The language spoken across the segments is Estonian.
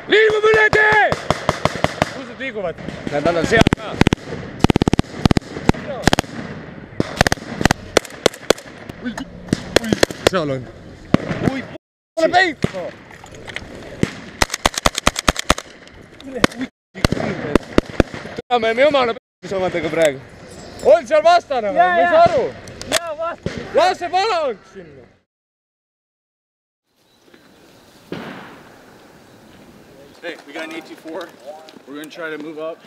Liigume üle tee! Kusud liiguvad? Nad on seal ka. Seal on. Ole peik! Me jumala peikis omadega praegu. On seal vastane või? Ma ei saa aru. Jaa, vastane. Lase palang sinna. Hey, we got an AT-4. We're going to try to move up.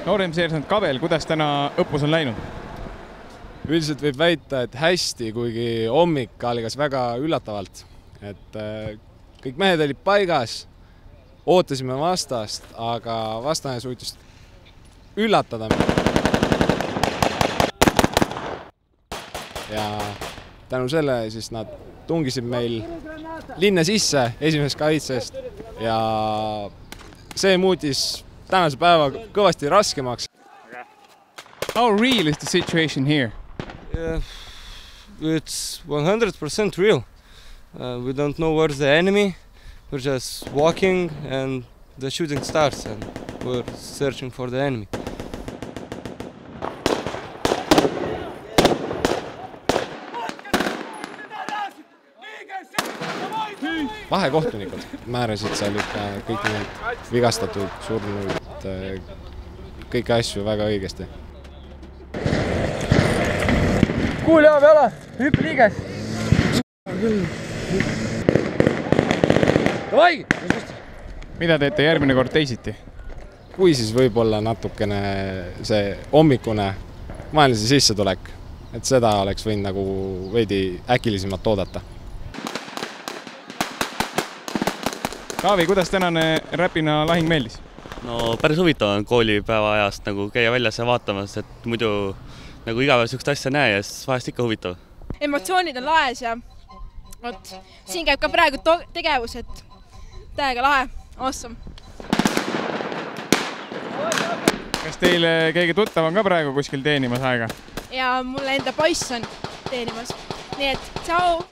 Noorem seersant Kabel, kuidas täna õppus on läinud? Üldiselt võib väita, et hästi, kuigi hommik algas väga üllatavalt. Et kõik mehed olid paigas, ootasime vastast, aga vastane suutis üllatada. Ja tänu selle siis nad tungisid meil linna sisse esimesest kaitsest ja see muutis tänase päeva kõvasti raskemaks. How real is the situation here? It's 100% real. We don't know where's the enemy. We're just walking and the shooting starts and we're searching for the enemy. Vahekohtunikud määrasid seal ikka kõik need vigastatud, surnud, kõiki asju väga õigesti. Kuul jaa peale, hüppe liiges. Davai! Mida teete järgmine kord teisiti? Kui siis võib-olla natukene see hommikune vaenlase sissetulek, et seda oleks võinud nagu veidi äkilisemalt oodata. Kaavi, kuidas tänane Räpina lahing meeldis? No päris huvitav on koolipäeva ajast nagu käia väljas ja vaatamas, et muidu nagu iga päev sihukest asja näe ja siis vahest ikka huvitav. Emotsioonid on laes ja võt, siin käib ka praegu tegevus, et täiega lahe, awesome. Kas teile keegi tuttav on ka praegu kuskil teenimas aega? Ja mulle enda poiss on teenimas. Nii et, tšau!